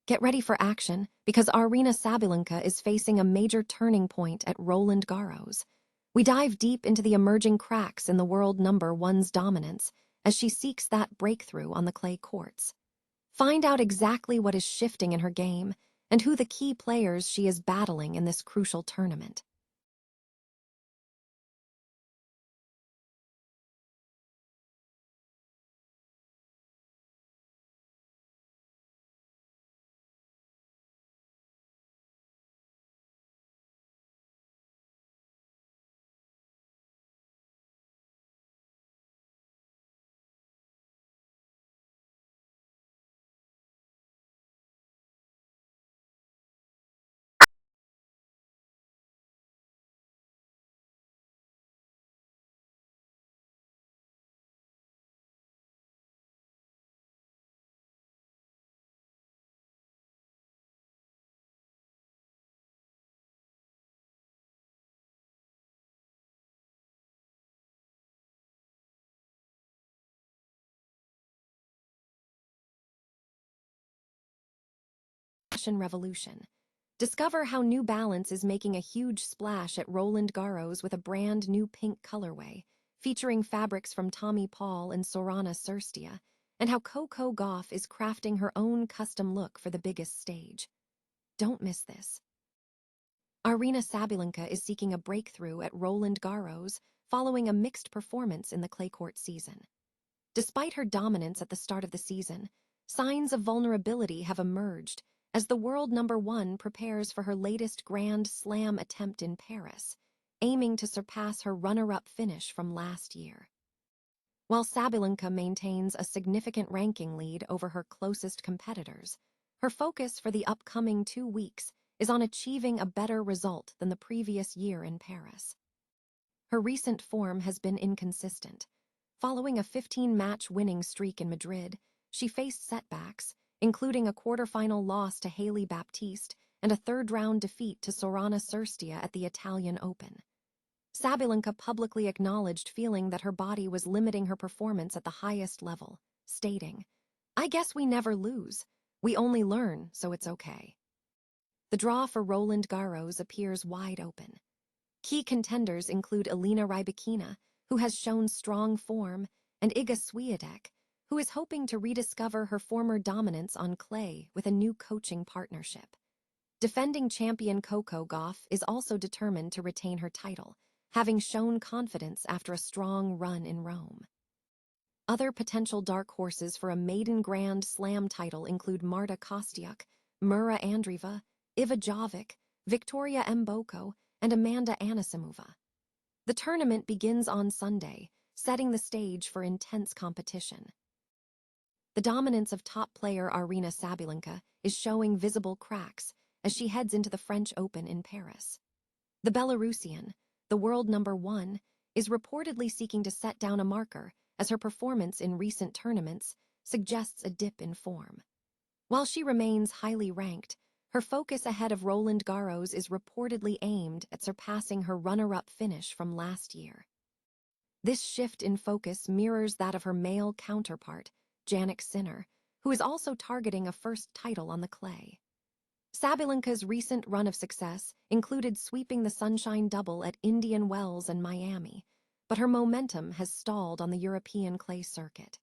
Get ready for action, because Aryna Sabalenka is facing a major turning point at Roland Garros. We dive deep into the emerging cracks in the world number one's dominance as she seeks that breakthrough on the clay courts. Find out exactly what is shifting in her game and who the key players she is battling in this crucial tournament. Fashion revolution. Discover how New Balance is making a huge splash at Roland Garros with a brand new pink colorway, featuring fabrics from Tommy Paul and Sorana Cirstea, and how Coco Gauff is crafting her own custom look for the biggest stage. Don't miss this. Aryna Sabalenka is seeking a breakthrough at Roland Garros following a mixed performance in the clay court season. Despite her dominance at the start of the season, signs of vulnerability have emerged as the world number one prepares for her latest Grand Slam attempt in Paris, aiming to surpass her runner-up finish from last year. While Sabalenka maintains a significant ranking lead over her closest competitors, her focus for the upcoming 2 weeks is on achieving a better result than the previous year in Paris. Her recent form has been inconsistent. Following a 15-match winning streak in Madrid, she faced setbacks, including a quarterfinal loss to Hailey Baptiste and a third-round defeat to Sorana Cirstea at the Italian Open. Sabalenka publicly acknowledged feeling that her body was limiting her performance at the highest level, stating, "I guess we never lose. We only learn, so it's okay." The draw for Roland Garros appears wide open. Key contenders include Elena Rybakina, who has shown strong form, and Iga Swiatek, who is hoping to rediscover her former dominance on clay with a new coaching partnership. Defending champion Coco Gauff is also determined to retain her title, having shown confidence after a strong run in Rome. Other potential dark horses for a maiden Grand Slam title include Marta Kostyuk, Mira Andreeva, Iva Jovic, Victoria Mboko, and Amanda Anisimova. The tournament begins on Sunday, setting the stage for intense competition. The dominance of top player Aryna Sabalenka is showing visible cracks as she heads into the French Open in Paris. The Belarusian, the world number one, is reportedly seeking to set down a marker as her performance in recent tournaments suggests a dip in form. While she remains highly ranked, her focus ahead of Roland Garros is reportedly aimed at surpassing her runner-up finish from last year. This shift in focus mirrors that of her male counterpart, Jannik Sinner, who is also targeting a first title on the clay. Sabalenka's recent run of success included sweeping the Sunshine Double at Indian Wells and Miami, but her momentum has stalled on the European clay circuit.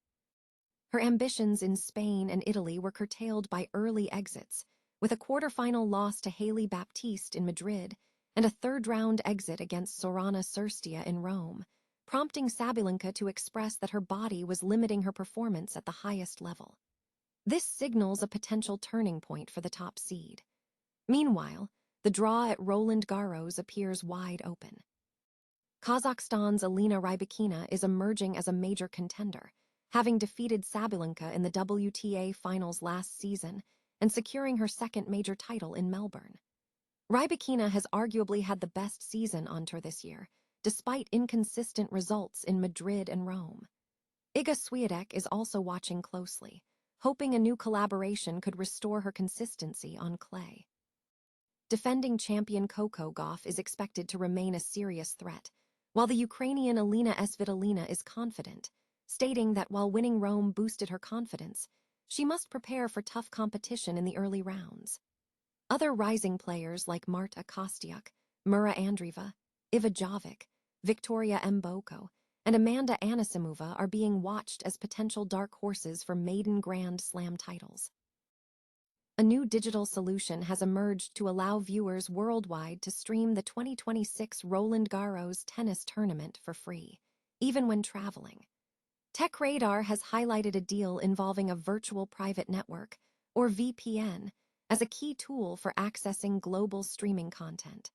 Her ambitions in Spain and Italy were curtailed by early exits, with a quarterfinal loss to Hailey Baptiste in Madrid and a third-round exit against Sorana Cirstea in Rome, prompting Sabalenka to express that her body was limiting her performance at the highest level. This signals a potential turning point for the top seed. Meanwhile, the draw at Roland Garros appears wide open. Kazakhstan's Elena Rybakina is emerging as a major contender, having defeated Sabalenka in the WTA finals last season and securing her second major title in Melbourne. Rybakina has arguably had the best season on tour this year, despite inconsistent results in Madrid and Rome. Iga Swiatek is also watching closely, hoping a new collaboration could restore her consistency on clay. Defending champion Coco Gauff is expected to remain a serious threat, while the Ukrainian Elena Svitolina is confident, stating that while winning Rome boosted her confidence, she must prepare for tough competition in the early rounds. Other rising players like Marta Kostyuk, Mura Andreeva, Iva Jovic, Victoria Mboko, and Amanda Anisimova are being watched as potential dark horses for maiden Grand Slam titles. A new digital solution has emerged to allow viewers worldwide to stream the 2026 Roland Garros tennis tournament for free, even when traveling. TechRadar has highlighted a deal involving a virtual private network, or VPN, as a key tool for accessing global streaming content.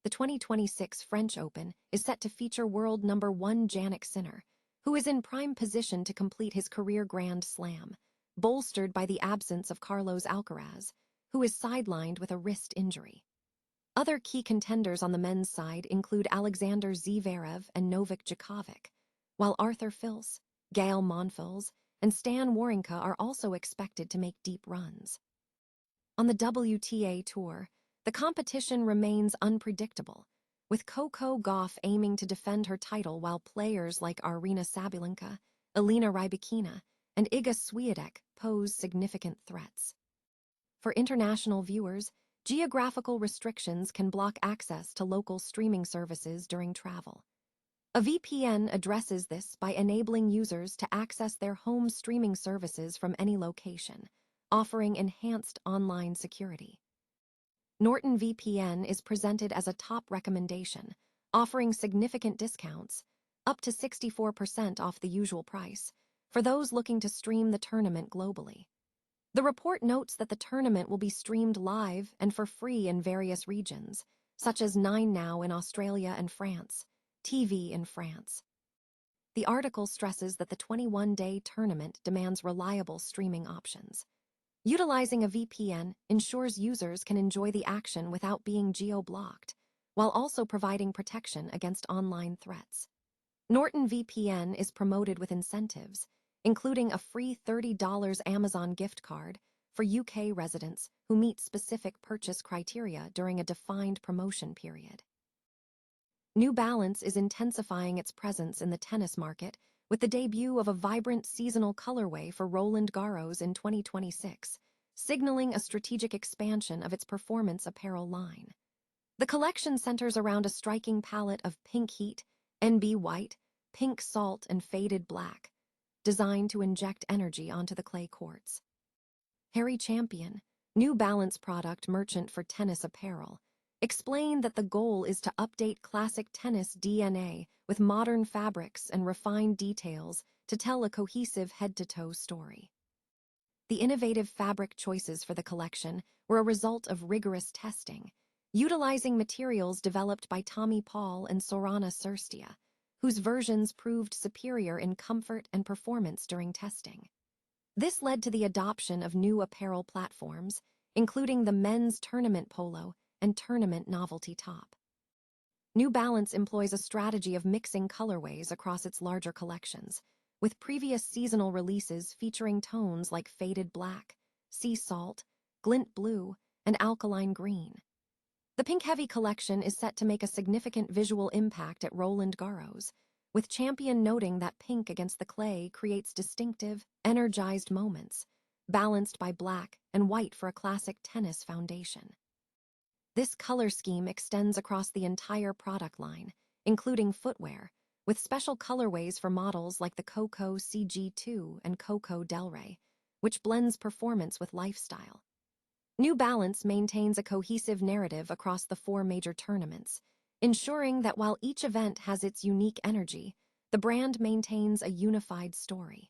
The 2026 French Open is set to feature world number 1 Jannik Sinner, who is in prime position to complete his career Grand Slam, bolstered by the absence of Carlos Alcaraz, who is sidelined with a wrist injury. Other key contenders on the men's side include Alexander Zverev and Novak Djokovic, while Arthur Fils, Gael Monfils, and Stan Wawrinka are also expected to make deep runs. On the WTA Tour, the competition remains unpredictable, with Coco Gauff aiming to defend her title while players like Aryna Sabalenka, Elena Rybakina, and Iga Swiatek pose significant threats. For international viewers, geographical restrictions can block access to local streaming services during travel. A VPN addresses this by enabling users to access their home streaming services from any location, offering enhanced online security. Norton VPN is presented as a top recommendation, offering significant discounts, up to 64% off the usual price, for those looking to stream the tournament globally. The report notes that the tournament will be streamed live and for free in various regions, such as 9Now in Australia and France, TV in France. The article stresses that the 21-day tournament demands reliable streaming options. Utilizing a VPN ensures users can enjoy the action without being geo-blocked, while also providing protection against online threats. Norton VPN is promoted with incentives, including a free $30 Amazon gift card for UK residents who meet specific purchase criteria during a defined promotion period. New Balance is intensifying its presence in the tennis market with the debut of a vibrant seasonal colorway for Roland Garros in 2026, signaling a strategic expansion of its performance apparel line. The collection centers around a striking palette of pink heat, NB white, pink salt, and faded black, designed to inject energy onto the clay courts. Harry Champion, New Balance product merchant for tennis apparel, explained that the goal is to update classic tennis DNA with modern fabrics and refined details to tell a cohesive head-to-toe story. The innovative fabric choices for the collection were a result of rigorous testing, utilizing materials developed by Tommy Paul and Sorana Cirstea, whose versions proved superior in comfort and performance during testing. This led to the adoption of new apparel platforms, including the men's tournament polo and tournament novelty top. New Balance employs a strategy of mixing colorways across its larger collections, with previous seasonal releases featuring tones like faded black, sea salt, glint blue, and alkaline green. The Pink Heavy collection is set to make a significant visual impact at Roland Garros, with Champion noting that pink against the clay creates distinctive, energized moments, balanced by black and white for a classic tennis foundation. This color scheme extends across the entire product line, including footwear, with special colorways for models like the Coco CG2 and Coco Del Rey, which blends performance with lifestyle. New Balance maintains a cohesive narrative across the 4 major tournaments, ensuring that while each event has its unique energy, the brand maintains a unified story.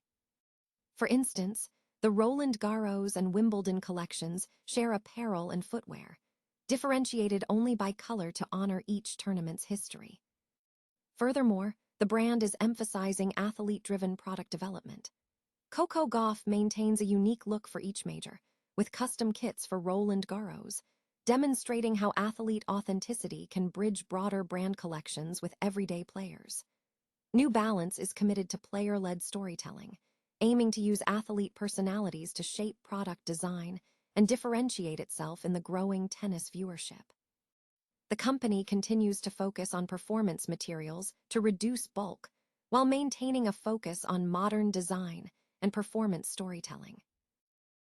For instance, the Roland Garros and Wimbledon collections share apparel and footwear, differentiated only by color to honor each tournament's history. Furthermore, the brand is emphasizing athlete-driven product development. Coco Gauff maintains a unique look for each major, with custom kits for Roland Garros, demonstrating how athlete authenticity can bridge broader brand collections with everyday players. New Balance is committed to player-led storytelling, aiming to use athlete personalities to shape product design and differentiate itself in the growing tennis viewership. The company continues to focus on performance materials to reduce bulk, while maintaining a focus on modern design and performance storytelling.